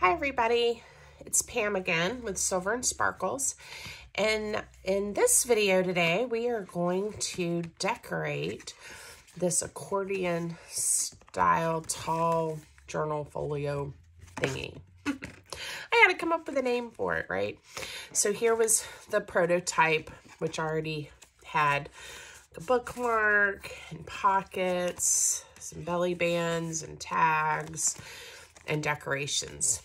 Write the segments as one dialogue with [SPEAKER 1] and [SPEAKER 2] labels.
[SPEAKER 1] Hi everybody, it's Pam again with Silver and Sparkles, and in this video today we are going to decorate this accordion style tall journal folio thingy. I had to come up with a name for it, right? So here was the prototype, which already had a bookmark and pockets, some belly bands and tags and decorations.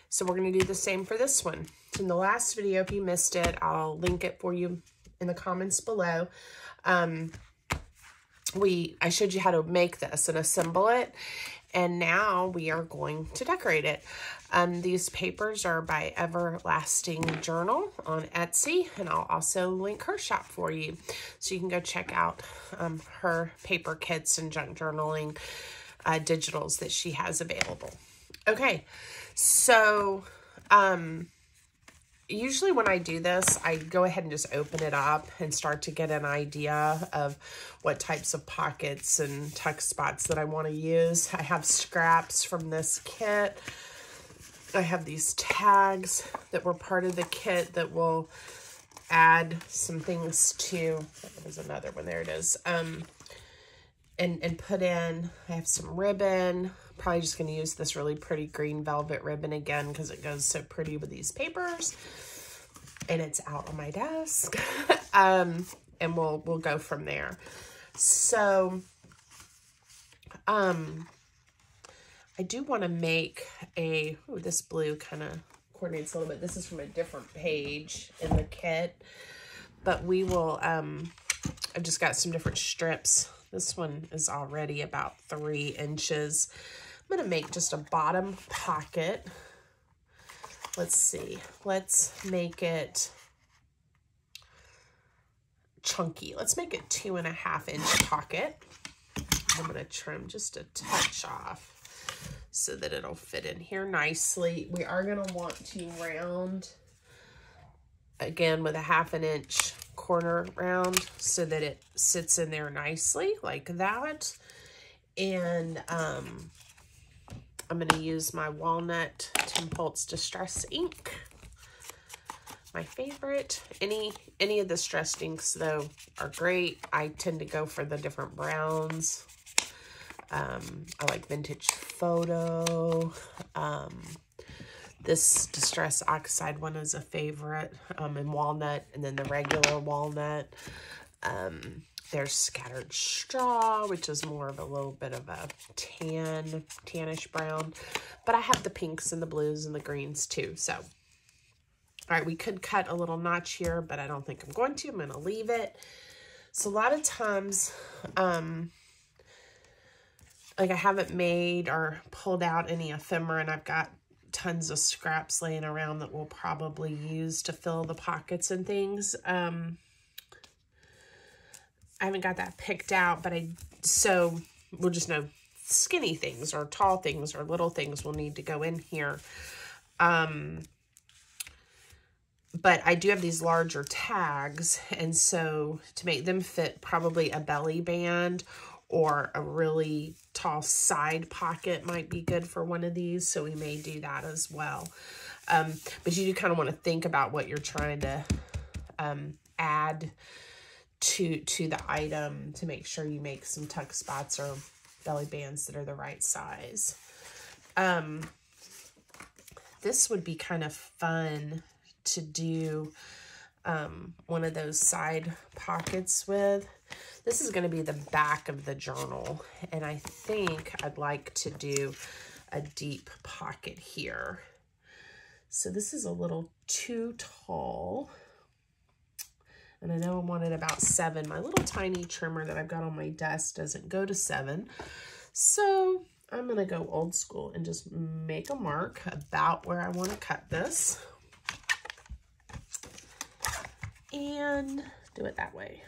[SPEAKER 1] So we're going to do the same for this one. In the last video, if you missed it, I'll link it for you in the comments below. I showed you how to make this and assemble it, and now we are going to decorate it. These papers are by Everlasting Journal on Etsy, and I'll also link her shop for you, so you can go check out her paper kits and junk journaling digitals that she has available. Okay, so usually when I do this, I go ahead and just open it up and start to get an idea of what types of pockets and tuck spots that I want to use. I have scraps from this kit. I have these tags that were part of the kit that will add some things to, there's another one, there it is, and put in. I have some ribbon. Probably just going to use this really pretty green velvet ribbon again because it goes so pretty with these papers. And it's out on my desk. And we'll go from there. So, I do want to make a, ooh, this blue kind of coordinates a little bit. This is from a different page in the kit. But we will, I've just got some different strips. This one is already about 3 inches. I'm going to make just a bottom pocket. Let's see. Let's make it chunky. Let's make it 2.5 inch pocket. I'm going to trim just a touch off so that it'll fit in here nicely. We are going to want to round again with a 1/2 inch corner round so that it sits in there nicely like that. And I'm going to use my Walnut Tim Holtz Distress ink, my favorite. Any of the distressed inks though are great. I tend to go for the different browns. I like Vintage Photo. This Distress Oxide one is a favorite, in walnut, and then the regular walnut. There's Scattered Straw, which is more of a little bit of a tannish brown. But I have the pinks and the blues and the greens too. So, all right, we could cut a little notch here, but I don't think I'm going to. I'm going to leave it. So a lot of times, like I haven't made or pulled out any ephemera, and I've got tons of scraps laying around that we'll probably use to fill the pockets and things. I haven't got that picked out, but so we'll just know skinny things or tall things or little things will need to go in here. But I do have these larger tags, and so to make them fit, probably a belly band or a really tall side pocket might be good for one of these, so we may do that as well. But you do kind of want to think about what you're trying to add to the item to make sure you make some tuck spots or belly bands that are the right size. This would be kind of fun to do one of those side pockets with. This is going to be the back of the journal, and I think I'd like to do a deep pocket here. So this is a little too tall, and I know I wanted about 7. My little tiny trimmer that I've got on my desk doesn't go to 7, so I'm going to go old school and just make a mark about where I want to cut this and do it that way.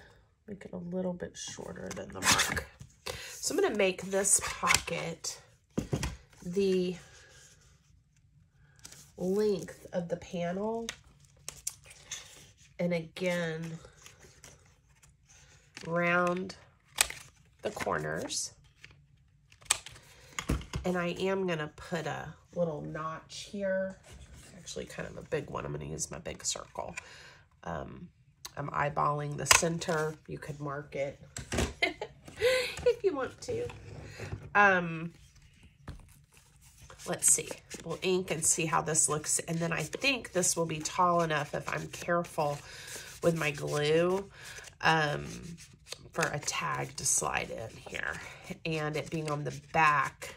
[SPEAKER 1] Make it a little bit shorter than the mark. So I'm going to make this pocket the length of the panel, and again round the corners And I am going to put a little notch here. Actually, kind of a big one. I'm going to use my big circle. I'm eyeballing the center. You could mark it if you want to. Let's see. We'll ink and see how this looks. And then I think this will be tall enough if I'm careful with my glue for a tag to slide in here. And it being on the back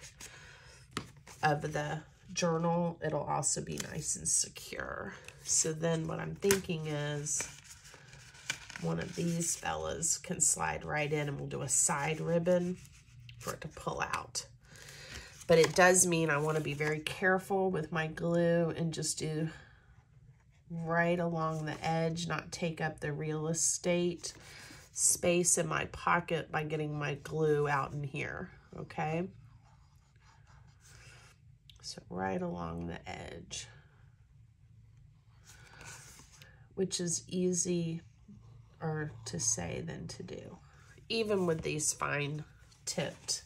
[SPEAKER 1] of the journal, it'll also be nice and secure. So then what I'm thinking is one of these fellas can slide right in, and we'll do a side ribbon for it to pull out. But it does mean I want to be very careful with my glue and just do right along the edge, not take up the real estate space in my pocket by getting my glue out in here, okay? So right along the edge, which is easier to say than to do, even with these fine tipped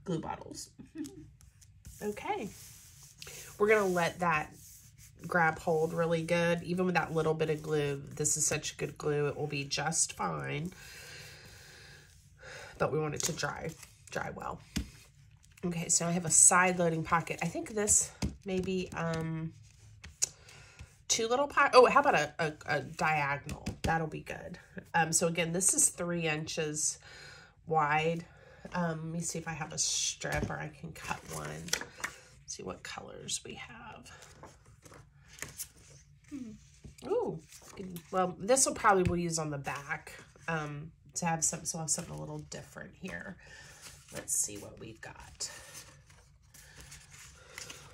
[SPEAKER 1] glue bottles. Okay, we're gonna let that grab hold really good. Even with that little bit of glue, this is such good glue, it will be just fine, but we want it to dry well. Okay, so I have a side loading pocket. I think this maybe 2 little pockets. Oh, how about a diagonal? That'll be good. So again, this is 3 inches wide. Let me see if I have a strip or I can cut one. See what colors we have. Ooh, well, this will probably we'll use on the back to have some, so I'll have something a little different here. Let's see what we've got.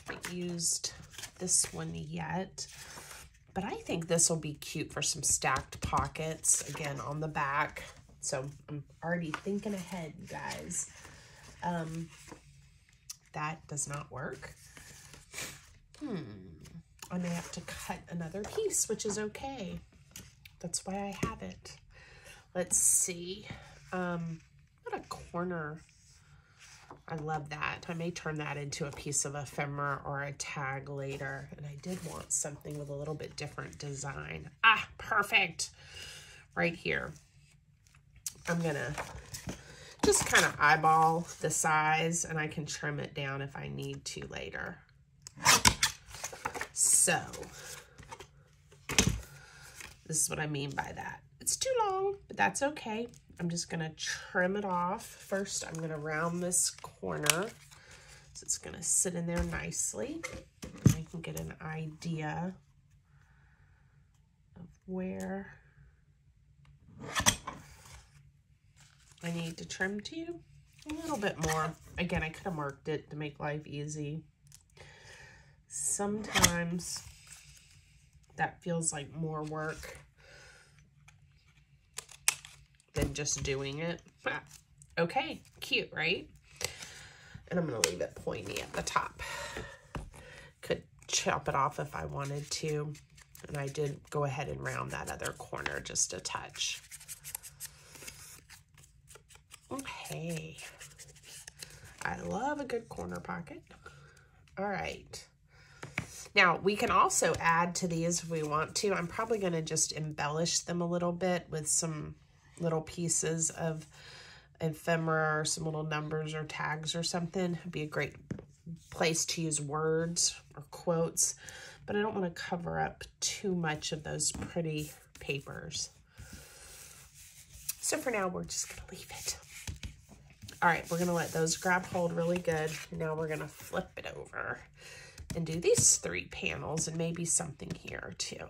[SPEAKER 1] I haven't used this one yet, but I think this will be cute for some stacked pockets, again, on the back. So I'm already thinking ahead, guys. That does not work. I may have to cut another piece, which is okay. That's why I have it. Let's see. What a corner. I love that. I may turn that into a piece of ephemera or a tag later. And I did want something with a little bit different design. Ah, perfect. Right here. I'm gonna just kind of eyeball the size, and I can trim it down if I need to later. So this is what I mean by that. It's too long, but that's okay. I'm just gonna trim it off. First, I'm gonna round this corner, so it's gonna sit in there nicely. And I can get an idea of where I need to trim to. A little bit more. Again, I could have marked it to make life easy. Sometimes that feels like more work than just doing it. Okay, cute, right? And I'm gonna leave it pointy at the top. Could chop it off if I wanted to. And I did go ahead and round that other corner just a touch. Okay. I love a good corner pocket. All right. Now, we can also add to these if we want to. I'm probably going to just embellish them a little bit with some little pieces of ephemera or some little numbers or tags or something. It'd be a great place to use words or quotes, but I don't want to cover up too much of those pretty papers. So for now, we're just going to leave it. All right, we're going to let those grab hold really good. Now we're going to flip it over and do these 3 panels and maybe something here too.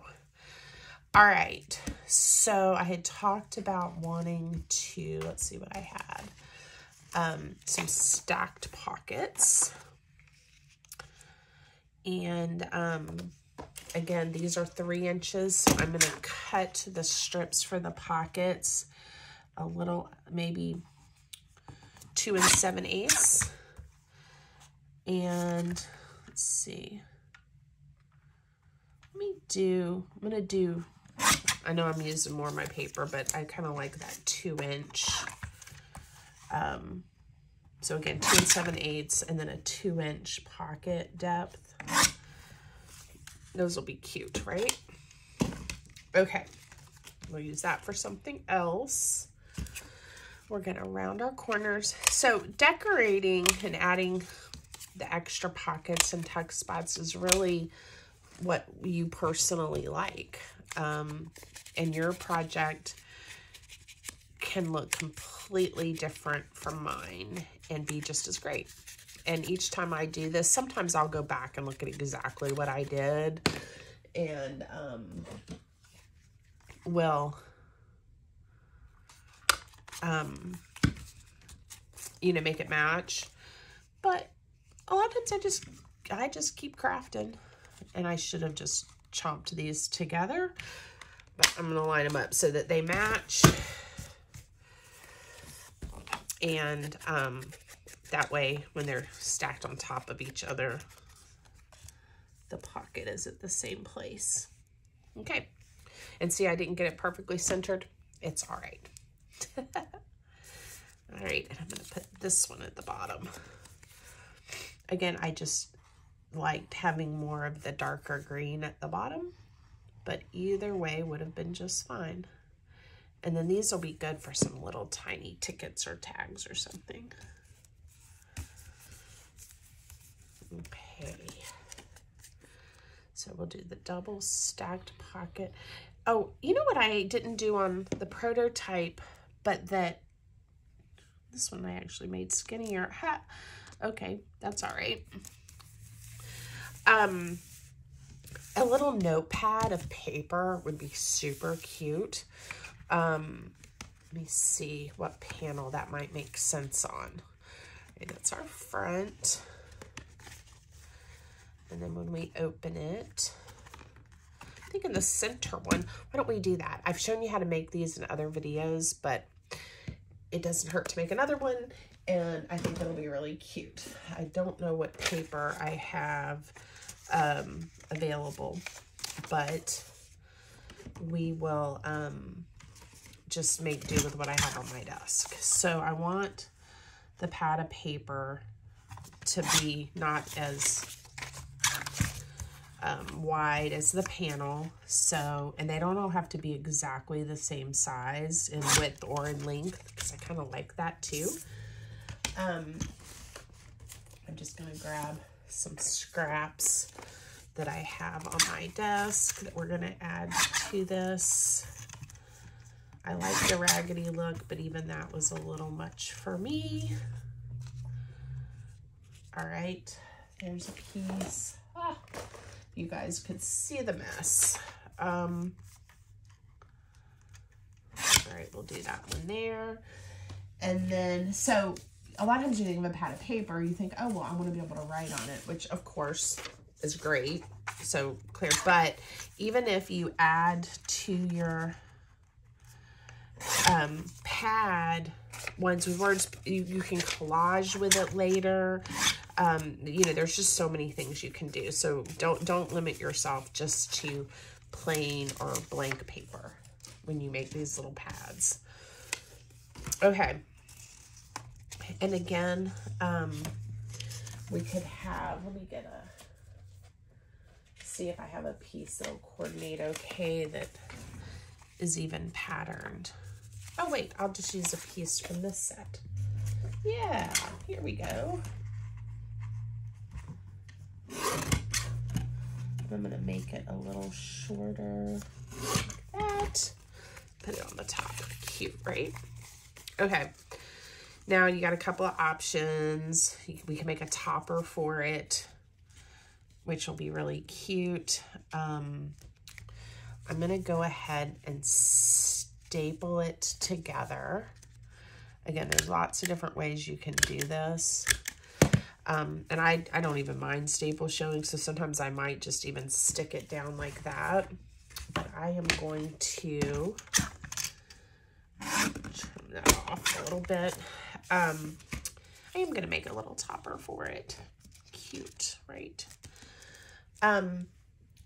[SPEAKER 1] All right, so I had talked about wanting to, let's see what I had, some stacked pockets. And again, these are 3 inches, so I'm going to cut the strips for the pockets a little, maybe 2 7/8. And let's see. I'm going to do, I know I'm using more of my paper, but I kind of like that 2 inch So again, 2 7/8 and then a 2-inch pocket depth. Those will be cute, right? Okay, we'll use that for something else. We're gonna round our corners. So decorating and adding the extra pockets and tuck spots is really what you personally like. And your project can look completely different from mine and be just as great. And each time I do this, sometimes I'll go back and look at exactly what I did and will you know, make it match. But a lot of times I just keep crafting, and I should have just chomped these together, but I'm gonna line them up so that they match. And that way when they're stacked on top of each other, the pocket is at the same place. Okay, and see, I didn't get it perfectly centered. It's all right. All right, and I'm gonna put this one at the bottom. Again, I just liked having more of the darker green at the bottom, but either way would have been just fine. And then these will be good for some little tiny tickets or tags or something. Okay. So we'll do the double stacked pocket. Oh, you know what I didn't do on the prototype, but that this one I actually made skinnier. Ha! Okay, that's all right. A little notepad of paper would be super cute. Let me see what panel that might make sense on. Okay, that's our front. And then when we open it, I think in the center one, why don't we do that? I've shown you how to make these in other videos, but it doesn't hurt to make another one, and I think it'll be really cute. I don't know what paper I have available, but we will just make do with what I have on my desk. So I want the pad of paper to be not as wide as the panel, so, and they don't all have to be exactly the same size in width or in length, because I kind of like that too. I'm just going to grab some scraps that I have on my desk that we're going to add to this. I like the raggedy look, but even that was a little much for me. All right, there's a piece. You guys could see the mess. All right, we'll do that one there. And then, so a lot of times you think of a pad of paper, you think, oh, well, I want to be able to write on it, which of course is great. So clear, but even if you add to your pad ones with words, you can collage with it later. You know, there's just so many things you can do. So don't limit yourself just to plain or blank paper when you make these little pads. Okay. And again, we could have, let me see if I have a piece that'll coordinate okay that is even patterned. Oh wait, I'll just use a piece from this set. Yeah, here we go. I'm gonna make it a little shorter like that. Put it on the top. Cute, right? Okay. Now you got a couple of options. We can make a topper for it, which will be really cute. I'm gonna go ahead and staple it together. Again, there's lots of different ways you can do this. And I don't even mind staple showing, so sometimes I might just even stick it down like that. But I am going to trim that off a little bit. I am going to make a little topper for it. Cute, right?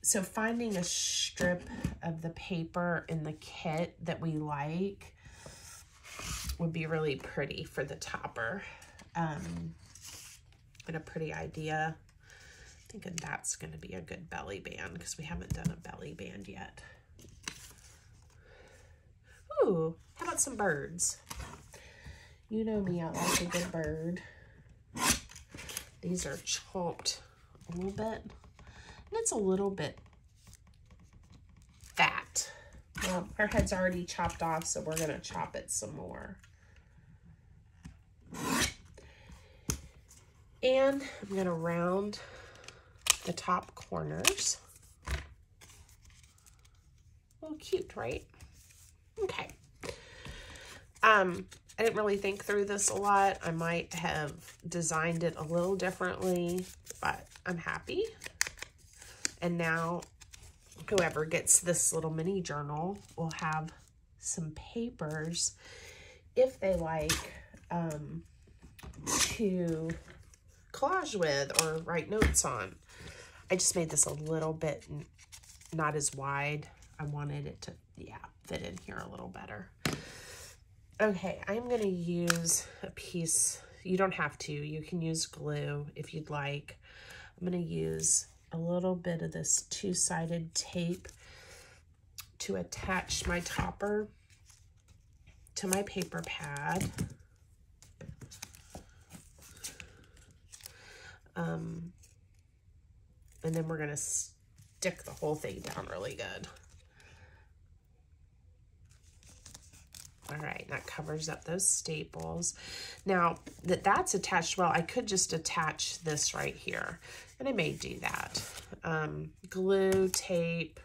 [SPEAKER 1] So finding a strip of the paper in the kit that we like would be really pretty for the topper. and a pretty idea. Thinking that's going to be a good belly band because we haven't done a belly band yet. Ooh, how about some birds? You know me, I like a good bird. These are chopped a little bit, and it's a little bit fat. Well, our head's already chopped off, so we're going to chop it some more. And I'm going to round the top corners. Oh, cute, right? Okay. I didn't really think through this a lot. I might have designed it a little differently, but I'm happy. And now whoever gets this little mini journal will have some papers if they like to collage with or write notes on. I just made this a little bit not as wide. I wanted it to, yeah, fit in here a little better. Okay, I'm going to use a piece. You don't have to. You can use glue if you'd like. I'm going to use a little bit of this two-sided tape to attach my topper to my paper pad. And then we're going to stick the whole thing down really good. All right, that covers up those staples. Now that that's attached, well, I could just attach this right here, and I may do that. Glue, tape,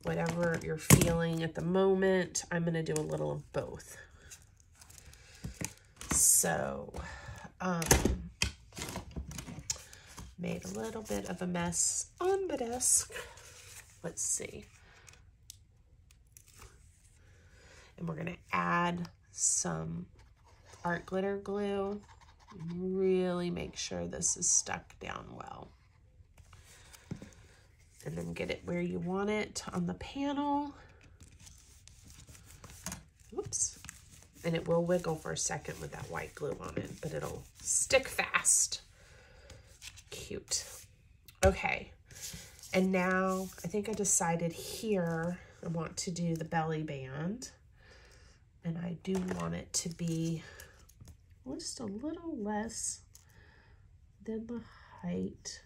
[SPEAKER 1] whatever you're feeling at the moment. I'm going to do a little of both. So, made a little bit of a mess on the desk. Let's see. And we're going to add some art glitter glue. Really make sure this is stuck down well. And then get it where you want it on the panel. Oops. And it will wiggle for a second with that white glue on it, but it'll stick fast. Cute. Okay. And now I think I decided here I want to do the belly band. And I do want it to be just a little less than the height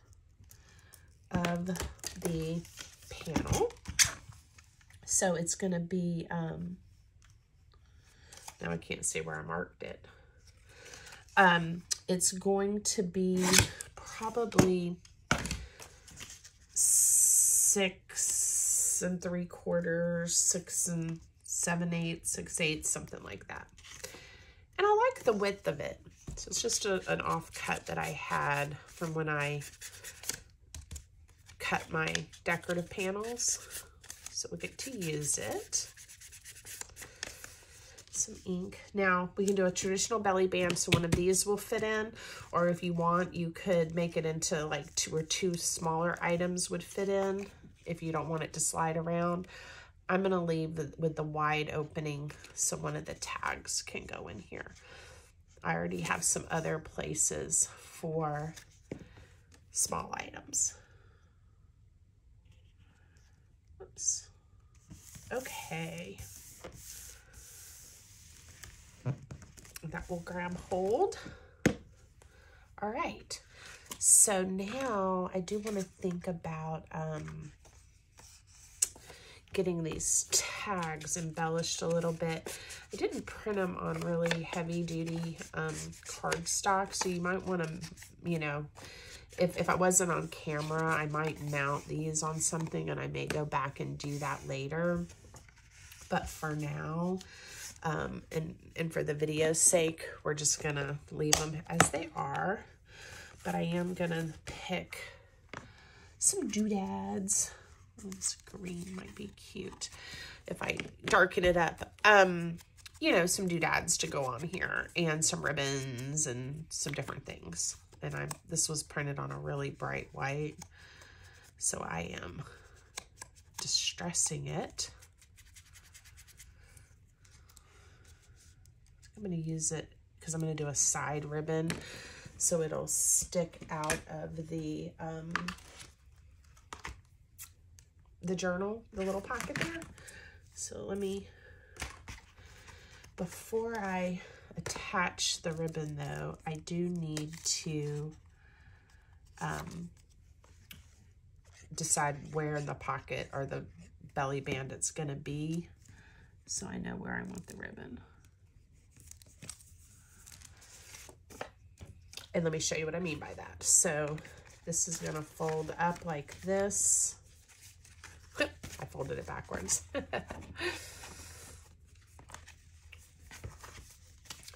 [SPEAKER 1] of the panel. So it's going to be, now I can't see where I marked it. It's going to be probably 6 3/4, 6 7/8, 6/8, something like that. And I like the width of it. So it's just an offcut that I had from when I cut my decorative panels. So we get to use it. Some ink. Now we can do a traditional belly band, so one of these will fit in, or if you want, you could make it into like two smaller items would fit in if you don't want it to slide around. I'm going to leave with the wide opening so one of the tags can go in here. I already have some other places for small items. Oops. Okay. That will grab hold. All right. So now I do want to think about getting these tags embellished a little bit. I didn't print them on really heavy duty cardstock, so you might want to, you know, if I wasn't on camera, I might mount these on something, and I may go back and do that later. But for now, and for the video's sake, we're just gonna leave them as they are. But I am gonna pick some doodads. This green might be cute if I darken it up. You know, some doodads to go on here, and some ribbons and some different things. And this was printed on a really bright white, so I am distressing it. I'm going to use it because I'm going to do a side ribbon so it'll stick out of the journal, the little pocket there. So let me, before I attach the ribbon though, I do need to decide where in the pocket or the belly band it's going to be, so I know where I want the ribbon. And let me show you what I mean by that. So this is going to fold up like this. I folded it backwards.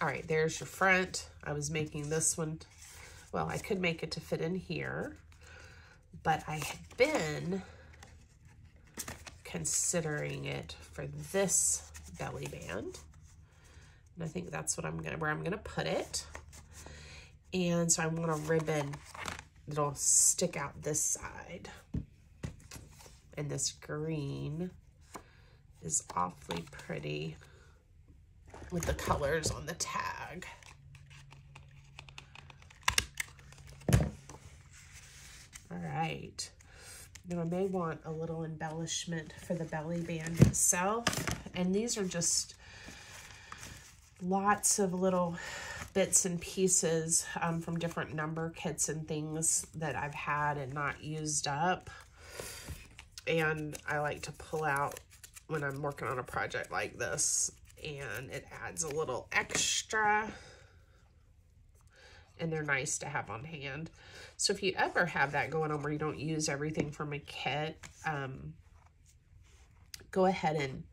[SPEAKER 1] All right, there's your front. I was making this one, well, I could make it to fit in here, but I had been considering it for this belly band. And I think that's what where I'm gonna put it. And so I want a ribbon that'll stick out this side. And this green is awfully pretty with the colors on the tag. All right. Now I may want a little embellishment for the belly band itself. And these are just lots of little bits and pieces from different number kits and things that I've had and not used up. And I like to pull out when I'm working on a project like this, and it adds a little extra, and they're nice to have on hand. So if you ever have that going on where you don't use everything from a kit, go ahead and,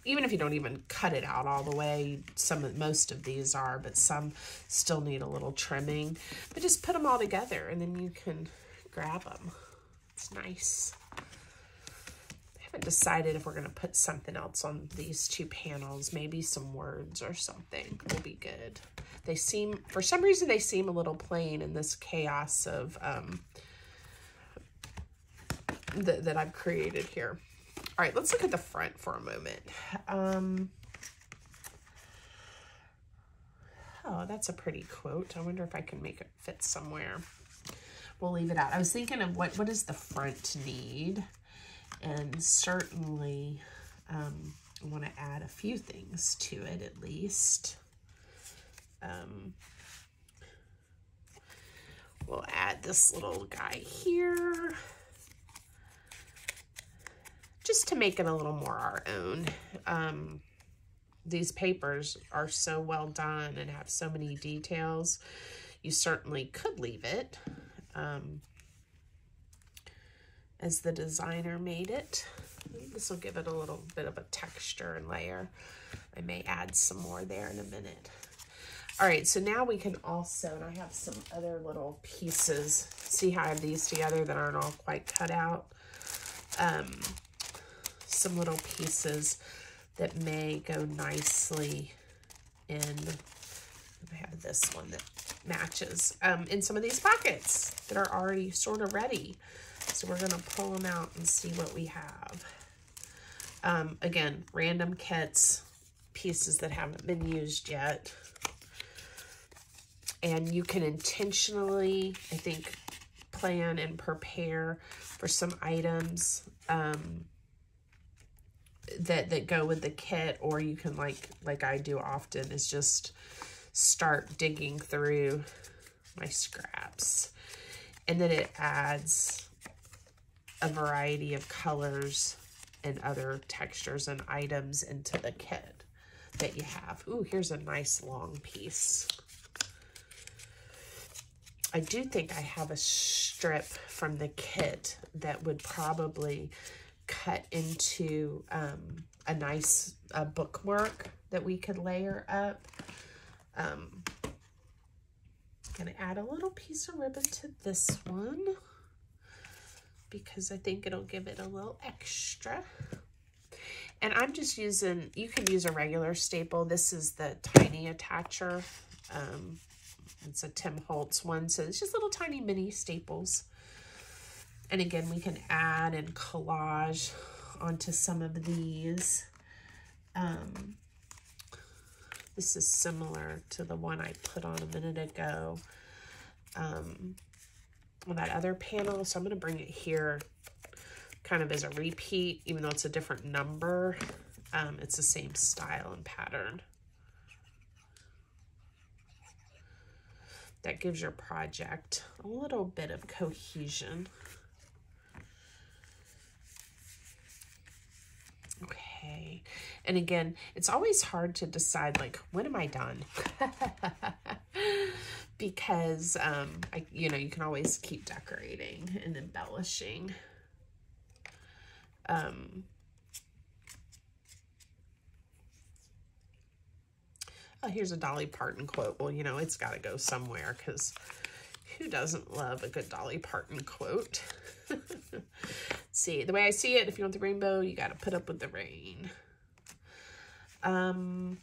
[SPEAKER 1] even if you don't even cut it out all the way, most of these are, but some still need a little trimming, but just put them all together and then you can grab them. It's nice. I haven't decided if we're going to put something else on these two panels. Maybe some words or something will be good. They seem, for some reason, they seem a little plain in this chaos of that I've created here. All right, let's look at the front for a moment. Oh, that's a pretty quote. I wonder if I can make it fit somewhere. We'll leave it out. I was thinking of what does the front need? And certainly I want to add a few things to it at least. We'll add this little guy here, just to make it a little more our own. These papers are so well done and have so many details. You certainly could leave it as the designer made it. This will give it a little bit of a texture and layer. I may add some more there in a minute. All right, so now we can also, and I have some other little pieces. See how I have these together that aren't all quite cut out? Some little pieces that may go nicely in, I have this one that matches, in some of these pockets that are already sort of ready. So we're gonna pull them out and see what we have. Again, random kits, pieces that haven't been used yet. And you can intentionally, I think, plan and prepare for some items that go with the kit, or you can, like I do often, is just start digging through my scraps. And then it adds a variety of colors and other textures and items into the kit that you have. Ooh, here's a nice long piece. I do think I have a strip from the kit that would probably cut into a nice bookmark that we could layer up. Gonna add a little piece of ribbon to this one because I think it'll give it a little extra. And I'm just using, you can use a regular staple. This is the tiny attacher. It's a Tim Holtz one, so it's just little tiny mini staples. And again, we can add and collage onto some of these. This is similar to the one I put on a minute ago on that other panel. So I'm going to bring it here kind of as a repeat, even though it's a different number. It's the same style and pattern. That gives your project a little bit of cohesion. Okay, and again, it's always hard to decide, like, when am I done? Because, you know, you can always keep decorating and embellishing. Oh, here's a Dolly Parton quote. Well, you know, it's got to go somewhere, because who doesn't love a good Dolly Parton quote? See, the way I see it, if you want the rainbow, you got to put up with the rain. Ooh,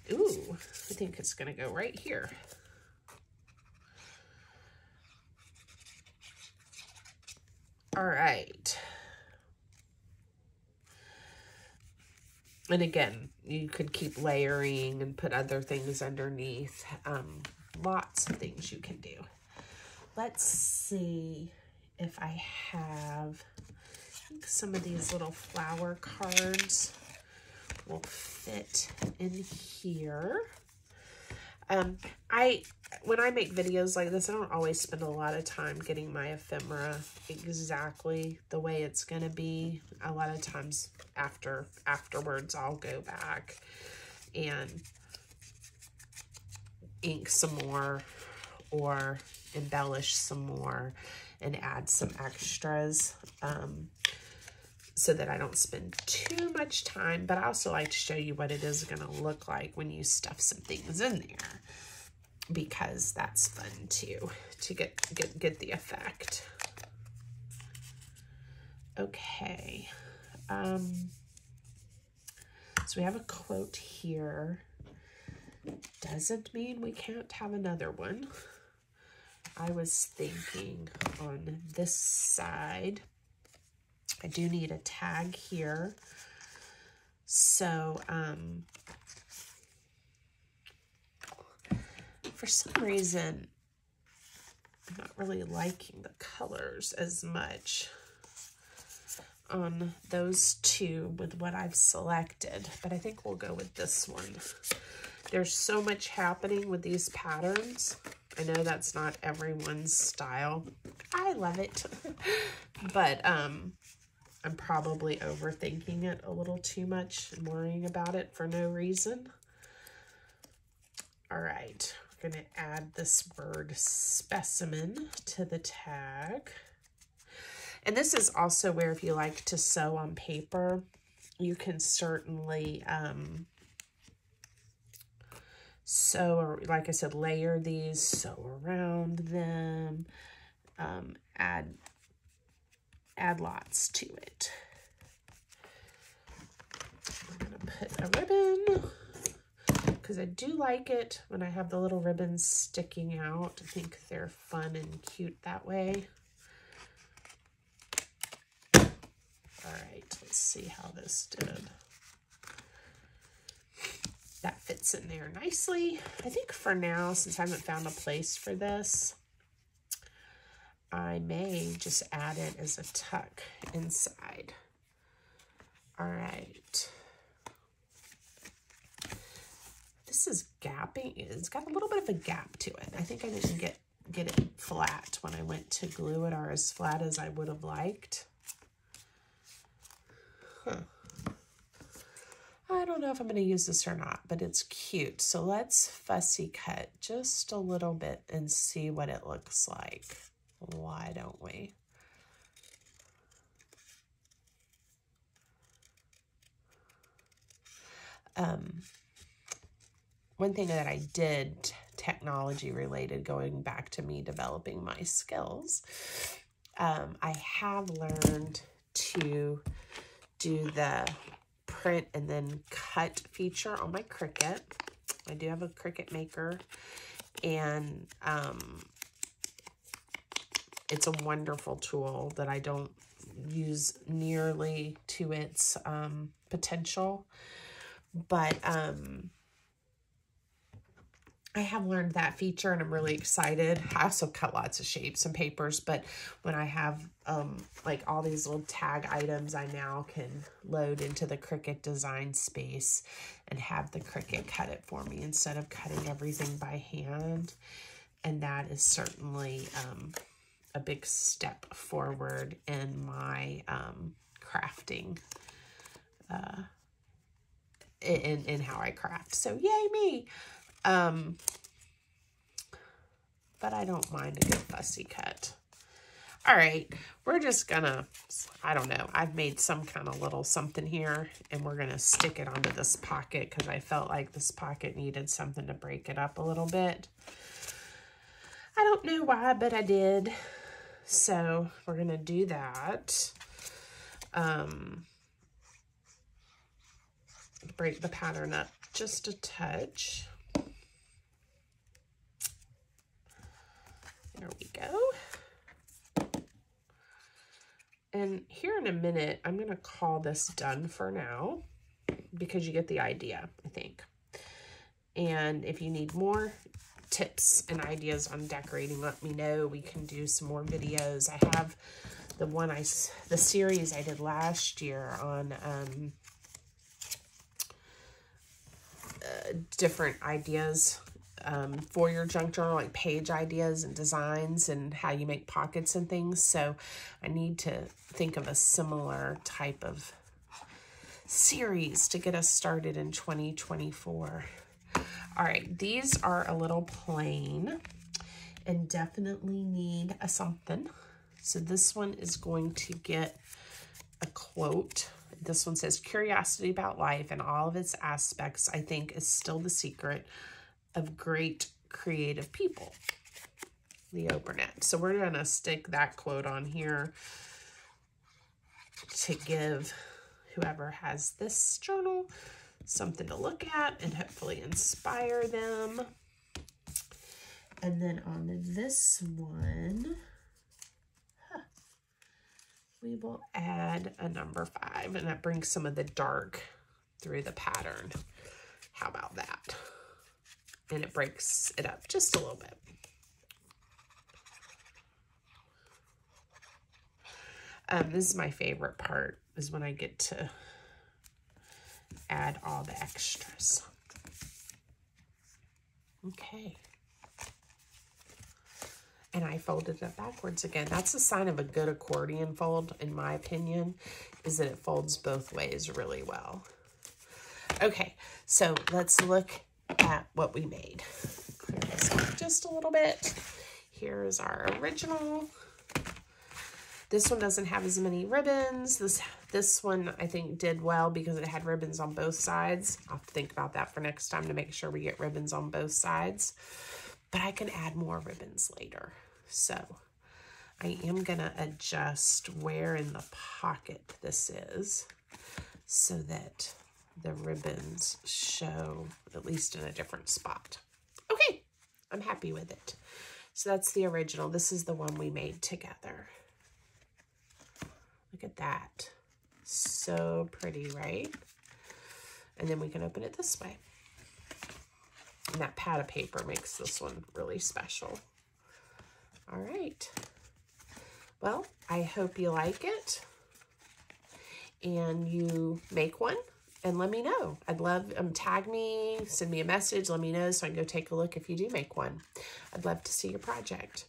[SPEAKER 1] I think it's going to go right here. All right. And again, you could keep layering and put other things underneath. Lots of things you can do. Let's see if I have, I think some of these little flower cards will fit in here. When I make videos like this, I don't always spend a lot of time getting my ephemera exactly the way it's going to be. A lot of times afterwards, I'll go back and ink some more or embellish some more and add some extras so that I don't spend too much time. But I also like to show you what it is going to look like when you stuff some things in there, because that's fun too, to get the effect. Okay. So we have a quote here. Doesn't mean we can't have another one. I was thinking on this side, I do need a tag here. So, for some reason, I'm not really liking the colors as much on those two with what I've selected, but I think we'll go with this one. There's so much happening with these patterns. I know that's not everyone's style. I love it, but I'm probably overthinking it a little too much and worrying about it for no reason. All right, we're going to add this word specimen to the tag. And this is also where, if you like to sew on paper, you can certainly sew, or like I said, layer these, sew around them, add lots to it. I'm gonna put a ribbon, because I do like it when I have the little ribbons sticking out. I think they're fun and cute that way. All right, let's see how this did. That fits in there nicely. I think for now, since I haven't found a place for this, I may just add it as a tuck inside. All right. This is gapping. It's got a little bit of a gap to it. I think I didn't get it flat when I went to glue it, or as flat as I would have liked. Huh. I don't know if I'm going to use this or not, but it's cute. So let's fussy cut just a little bit and see what it looks like. Why don't we? One thing that I did, technology related, going back to me developing my skills, I have learned to do the print and then cut feature on my Cricut. I do have a Cricut maker, and it's a wonderful tool that I don't use nearly to its potential, but I have learned that feature and I'm really excited. I also cut lots of shapes and papers, but when I have like all these little tag items, I now can load into the Cricut design space and have the Cricut cut it for me instead of cutting everything by hand. And that is certainly a big step forward in my crafting, in how I craft. So yay me! But I don't mind a good fussy cut. All right, we're just gonna, I don't know, I've made some kind of little something here, and we're gonna stick it onto this pocket because I felt like this pocket needed something to break it up a little bit. I don't know why, but I did. So we're gonna do that. Break the pattern up just a touch. There we go. And here in a minute, I'm going to call this done for now because you get the idea, I think. And if you need more tips and ideas on decorating, let me know. We can do some more videos. I have the series I did last year on different ideas for your junk journal, like page ideas and designs and how you make pockets and things. So I need to think of a similar type of series to get us started in 2024. All right, these are a little plain and definitely need a something. So this one is going to get a quote. This one says, "Curiosity about life and all of its aspects, I think, is still the secret of great creative people." Leo Burnett. So we're going to stick that quote on here to give whoever has this journal something to look at and hopefully inspire them. And then on this one, we will add a number 5, and that brings some of the dark through the pattern. How about that? And it breaks it up just a little bit. This is my favorite part, is when I get to add all the extras. Okay. And I folded it backwards again. That's a sign of a good accordion fold, in my opinion, is that it folds both ways really well. Okay, so let's look at what we made. Clear this off just a little bit. Here's our original. This one doesn't have as many ribbons. This one I think did well because it had ribbons on both sides. I'll have to think about that for next time to make sure we get ribbons on both sides. But I can add more ribbons later. So I am gonna adjust where in the pocket this is so that the ribbons show at least in a different spot. Okay, I'm happy with it. So that's the original. This is the one we made together. Look at that. So pretty, right? And then we can open it this way. And that pad of paper makes this one really special. All right. Well, I hope you like it and you make one and let me know. I'd love, tag me, send me a message, let me know so I can go take a look if you do make one. I'd love to see your project.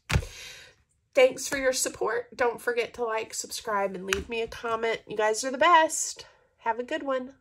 [SPEAKER 1] Thanks for your support. Don't forget to like, subscribe, and leave me a comment. You guys are the best. Have a good one.